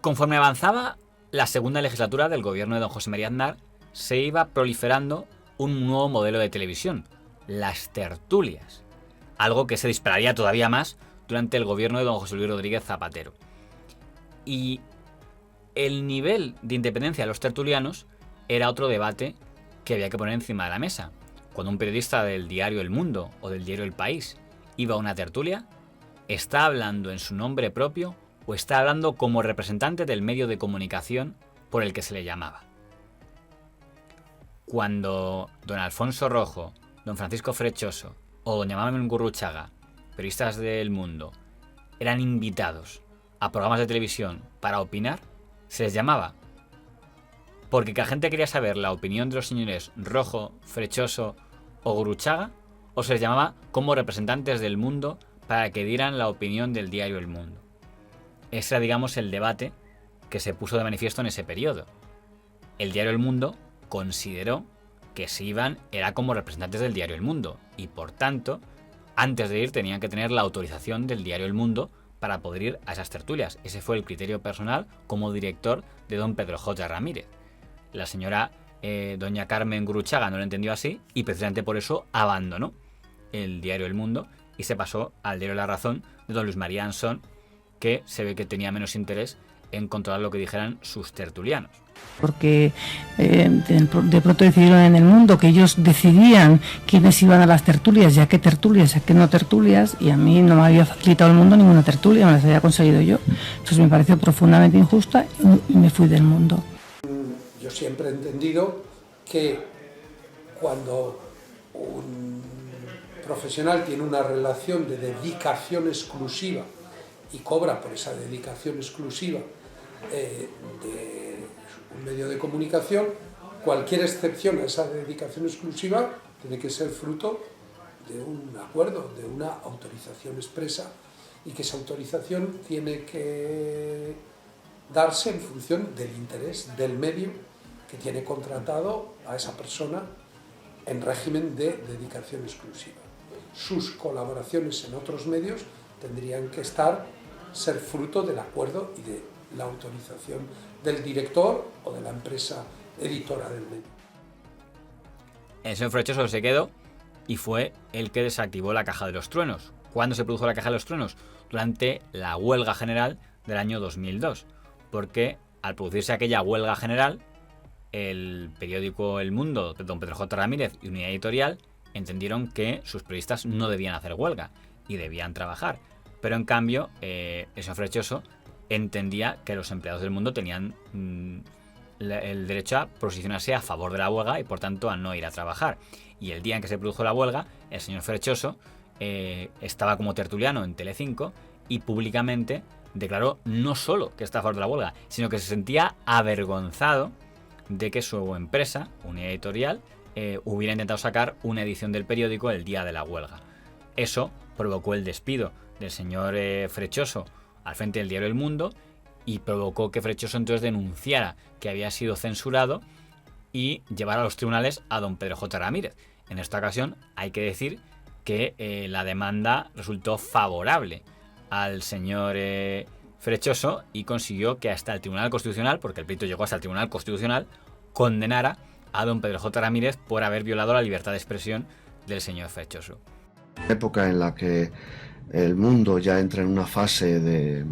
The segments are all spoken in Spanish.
Conforme avanzaba la segunda legislatura del gobierno de don José María Aznar, se iba proliferando un nuevo modelo de televisión, las tertulias, algo que se dispararía todavía más durante el gobierno de don José Luis Rodríguez Zapatero. Y el nivel de independencia de los tertulianos era otro debate que había que poner encima de la mesa. Cuando un periodista del diario El Mundo o del diario El País iba a una tertulia, ¿está hablando en su nombre propio o está hablando como representante del medio de comunicación por el que se le llamaba? Cuando don Alfonso Rojo, don Francisco Frechoso o doña Mamen Gurruchaga, periodistas del Mundo, eran invitados a programas de televisión para opinar, se les llamaba porque la gente quería saber la opinión de los señores Rojo, Frechoso o Gurruchaga, o se les llamaba como representantes del Mundo para que dieran la opinión del diario El Mundo. Ese era, digamos, el debate que se puso de manifiesto en ese periodo. El diario El Mundo consideró que si iban era como representantes del diario El Mundo y, por tanto, antes de ir tenían que tener la autorización del diario El Mundo para poder ir a esas tertulias. Ese fue el criterio personal como director de don Pedro J. Ramírez. La señora doña Carmen Gurruchaga no lo entendió así y precisamente por eso abandonó el diario El Mundo y se pasó al diario La Razón de don Luis María Ansón, que se ve que tenía menos interés en controlar lo que dijeran sus tertulianos. Porque de pronto decidieron en El Mundo que ellos decidían quiénes iban a las tertulias, ya qué tertulias, ya qué no tertulias, y a mí no me había facilitado El Mundo ninguna tertulia, me las había conseguido yo. Entonces me pareció profundamente injusta y me fui del Mundo. Yo siempre he entendido que cuando un profesional tiene una relación de dedicación exclusiva y cobra por esa dedicación exclusiva de un medio de comunicación, cualquier excepción a esa dedicación exclusiva tiene que ser fruto de un acuerdo, de una autorización expresa, y que esa autorización tiene que darse en función del interés del medio que tiene contratado a esa persona en régimen de dedicación exclusiva. Sus colaboraciones en otros medios tendrían que ser fruto del acuerdo y de la autorización del director o de la empresa editora del medio. El señor Frechoso se quedó y fue el que desactivó la Caja de los Truenos. ¿Cuándo se produjo la Caja de los Truenos? Durante la huelga general del año 2002, porque al producirse aquella huelga general, el periódico El Mundo de don Pedro J. Ramírez y Unidad Editorial entendieron que sus periodistas no debían hacer huelga y debían trabajar. Pero en cambio, el señor Frechoso entendía que los empleados del Mundo tenían el derecho a posicionarse a favor de la huelga y por tanto a no ir a trabajar. Y el día en que se produjo la huelga, el señor Frechoso estaba como tertuliano en Telecinco y públicamente declaró no solo que estaba a favor de la huelga, sino que se sentía avergonzado de que su empresa, Unidad Editorial, hubiera intentado sacar una edición del periódico el día de la huelga. Eso provocó el despido del señor Frechoso al frente del diario El Mundo y provocó que Frechoso entonces denunciara que había sido censurado y llevara a los tribunales a don Pedro J. Ramírez. En esta ocasión hay que decir que la demanda resultó favorable al señor Frechoso y consiguió que hasta el Tribunal Constitucional, porque el pleito llegó hasta el Tribunal Constitucional, condenara a don Pedro J. Ramírez por haber violado la libertad de expresión del señor Frechoso. Época en la que el mundo ya entra en una fase de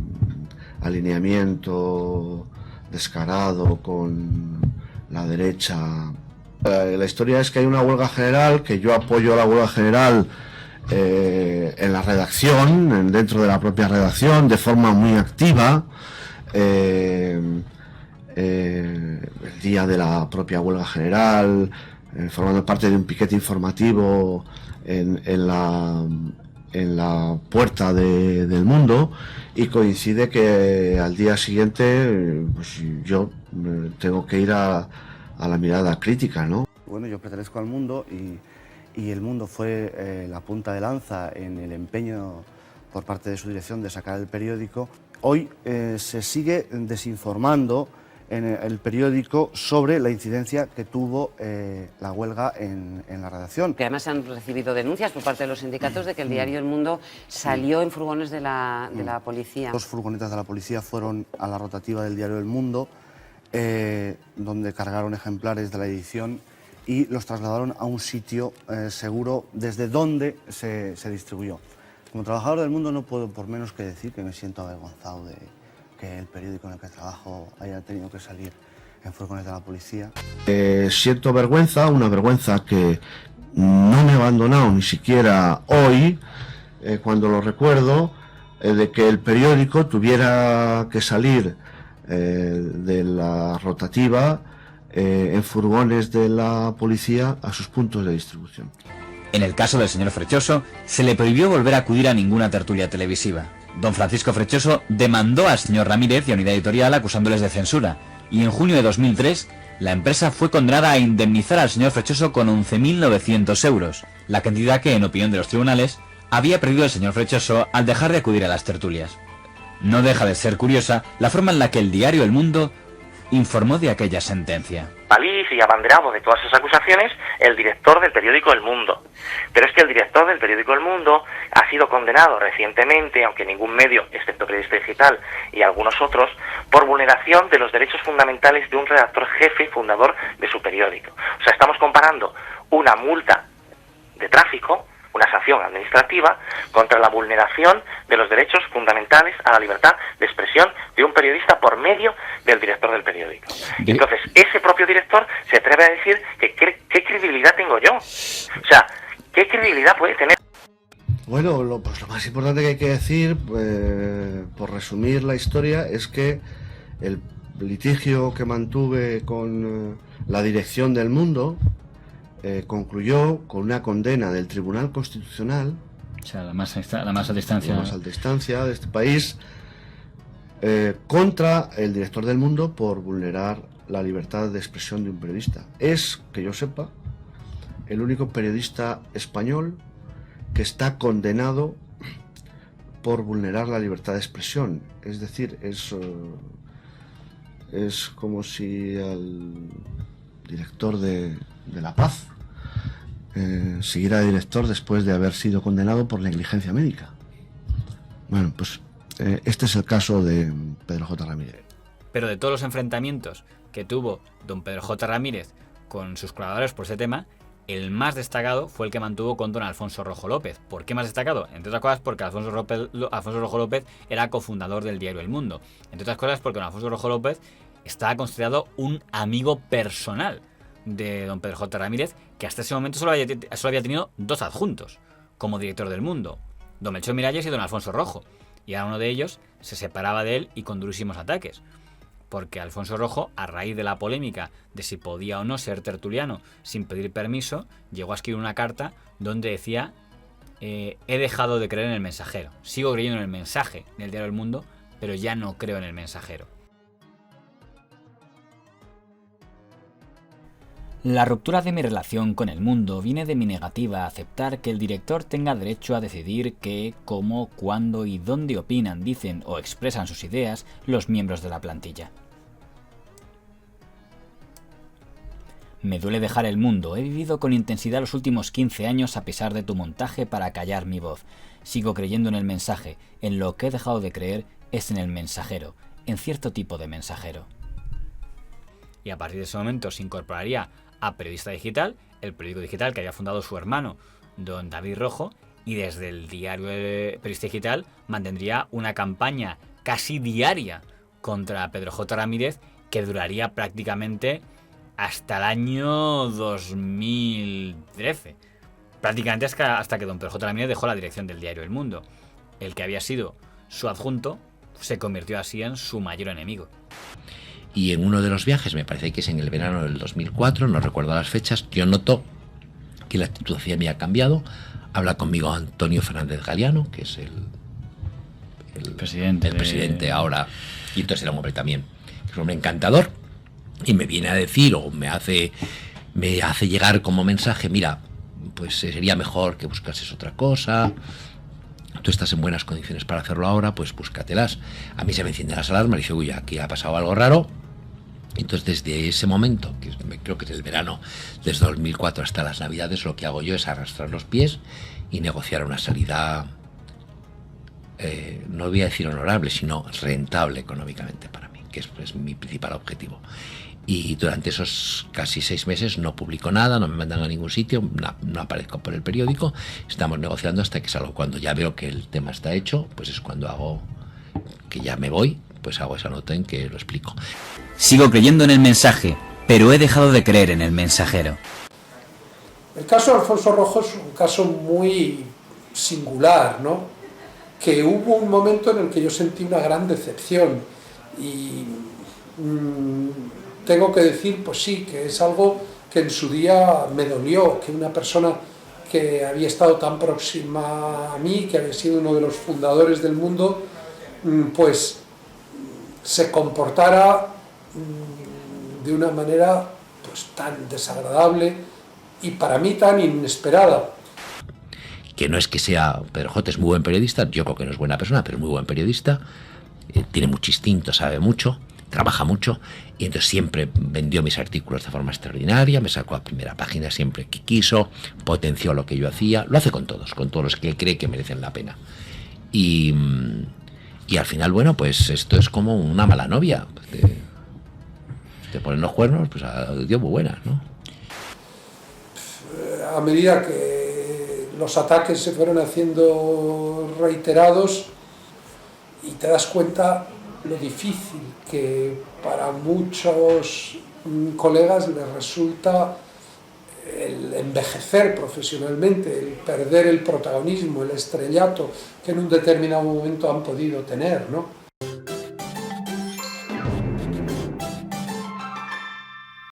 alineamiento descarado con la derecha. La historia es que hay una huelga general, que yo apoyo la huelga general en la redacción, dentro de la propia redacción, de forma muy activa. El día de la propia huelga general, formando parte de un piquete informativo en la puerta del Mundo, y coincide que al día siguiente pues yo tengo que ir a la mirada crítica, ¿no? Bueno, yo pertenezco al Mundo y el Mundo fue la punta de lanza en el empeño por parte de su dirección de sacar el periódico. Hoy se sigue desinformando en el periódico sobre la incidencia que tuvo la huelga en la redacción. Que además han recibido denuncias por parte de los sindicatos de que el diario El Mundo salió en furgones de la policía. 2 furgonetas de la policía fueron a la rotativa del diario El Mundo, donde cargaron ejemplares de la edición y los trasladaron a un sitio seguro desde donde se distribuyó. Como trabajador del Mundo no puedo por menos que decir que me siento avergonzado de que el periódico en el que trabajo haya tenido que salir en furgones de la policía. Siento vergüenza, una vergüenza que no me ha abandonado ni siquiera hoy, cuando lo recuerdo, de que el periódico tuviera que salir de la rotativa en furgones de la policía a sus puntos de distribución. En el caso del señor Frechoso, se le prohibió volver a acudir a ninguna tertulia televisiva. Don Francisco Frechoso demandó al señor Ramírez y a Unidad Editorial acusándoles de censura, y en junio de 2003 la empresa fue condenada a indemnizar al señor Frechoso con 11.900 euros, la cantidad que, en opinión de los tribunales, había perdido el señor Frechoso al dejar de acudir a las tertulias. No deja de ser curiosa la forma en la que el diario El Mundo informó de aquella sentencia. Valís y abanderado de todas esas acusaciones el director del periódico El Mundo. Pero es que el director del periódico El Mundo ha sido condenado recientemente, aunque ningún medio, excepto Periodista Digital y algunos otros, por vulneración de los derechos fundamentales de un redactor jefe y fundador de su periódico. O sea, estamos comparando una multa de tráfico, una sanción administrativa, contra la vulneración de los derechos fundamentales a la libertad de expresión de un periodista por medio del director del periódico. Entonces, ese propio director se atreve a decir que ¿qué credibilidad tengo yo? O sea, ¿qué credibilidad puede tener? Bueno, lo más importante que hay que decir, por resumir la historia, es que el litigio que mantuve con la dirección del Mundo concluyó con una condena del Tribunal Constitucional, O sea, la más alta instancia. la más alta instancia de este país, contra el director del Mundo por vulnerar la libertad de expresión de un periodista. Es, que yo sepa, el único periodista español que está condenado por vulnerar la libertad de expresión. Es decir, es como si al director de La Paz siguiera director después de haber sido condenado por negligencia médica. Bueno, pues este es el caso de Pedro J. Ramírez. Pero de todos los enfrentamientos que tuvo don Pedro J. Ramírez con sus colaboradores por ese tema, el más destacado fue el que mantuvo con don Alfonso Rojo López. ¿Por qué más destacado? Entre otras cosas porque Alfonso Rojo López era cofundador del diario El Mundo. Entre otras cosas porque don Alfonso Rojo López estaba considerado un amigo personal de don Pedro J. Ramírez, que hasta ese momento solo había tenido 2 adjuntos como director del Mundo, don Melchor Miralles y don Alfonso Rojo. Y ahora uno de ellos se separaba de él y con durísimos ataques. Porque Alfonso Rojo, a raíz de la polémica de si podía o no ser tertuliano sin pedir permiso, llegó a escribir una carta donde decía: he dejado de creer en El Mensajero. Sigo creyendo en el mensaje del diario El Mundo, pero ya no creo en El Mensajero. La ruptura de mi relación con El Mundo viene de mi negativa a aceptar que el director tenga derecho a decidir qué, cómo, cuándo y dónde opinan, dicen o expresan sus ideas los miembros de la plantilla. Me duele dejar El Mundo. He vivido con intensidad los últimos 15 años a pesar de tu montaje para callar mi voz. Sigo creyendo en el mensaje. En lo que he dejado de creer es en el mensajero, en cierto tipo de mensajero. Y a partir de ese momento se incorporaría a Periodista Digital, el periódico digital que había fundado su hermano, don David Rojo, y desde el diario Periodista Digital mantendría una campaña casi diaria contra Pedro J. Ramírez que duraría prácticamente hasta el año 2013. Prácticamente hasta que don Pedro J. Ramírez dejó la dirección del diario El Mundo. El que había sido su adjunto se convirtió así en su mayor enemigo. Y en uno de los viajes, me parece que es en el verano del 2004, no recuerdo las fechas, yo noto que la actitud hacia mí ha cambiado. Habla conmigo Antonio Fernández Galiano, que es el presidente ahora, y entonces era un hombre también, es un hombre encantador, y me viene a decir, o me hace llegar como mensaje: mira, pues sería mejor que buscases otra cosa, tú estás en buenas condiciones para hacerlo ahora, pues búscatelas. A mí se me encienden las alarmas y digo: uy, aquí ha pasado algo raro. Entonces, desde ese momento, que creo que es el verano, desde 2004 hasta las Navidades, lo que hago yo es arrastrar los pies y negociar una salida, no voy a decir honorable, sino rentable económicamente para mí, que es mi principal objetivo. Y durante esos casi 6 meses no publico nada, no me mandan a ningún sitio, no aparezco por el periódico, estamos negociando hasta que salgo. Cuando ya veo que el tema está hecho, pues es cuando hago, que ya me voy, pues hago esa nota en que lo explico. Sigo creyendo en el mensaje, pero he dejado de creer en el mensajero. El caso de Alfonso Rojo es un caso muy singular, ¿no? Que hubo un momento en el que yo sentí una gran decepción y tengo que decir, pues sí, que es algo que en su día me dolió, que una persona que había estado tan próxima a mí, que había sido uno de los fundadores del mundo, pues se comportara de una manera pues tan desagradable y para mí tan inesperada. Que no es que sea, Pedro J. es muy buen periodista, yo creo que no es buena persona, pero es muy buen periodista, tiene mucho instinto, sabe mucho, trabaja mucho, y entonces siempre vendió mis artículos de forma extraordinaria, me sacó a primera página siempre que quiso, potenció lo que yo hacía, lo hace con todos los que él cree que merecen la pena. Y al final, bueno, pues esto es como una mala novia, te ponen los cuernos, pues Dios muy buena, ¿no? A medida que los ataques se fueron haciendo reiterados y te das cuenta lo difícil que para muchos colegas les resulta el envejecer profesionalmente, el perder el protagonismo, el estrellato que en un determinado momento han podido tener, ¿no?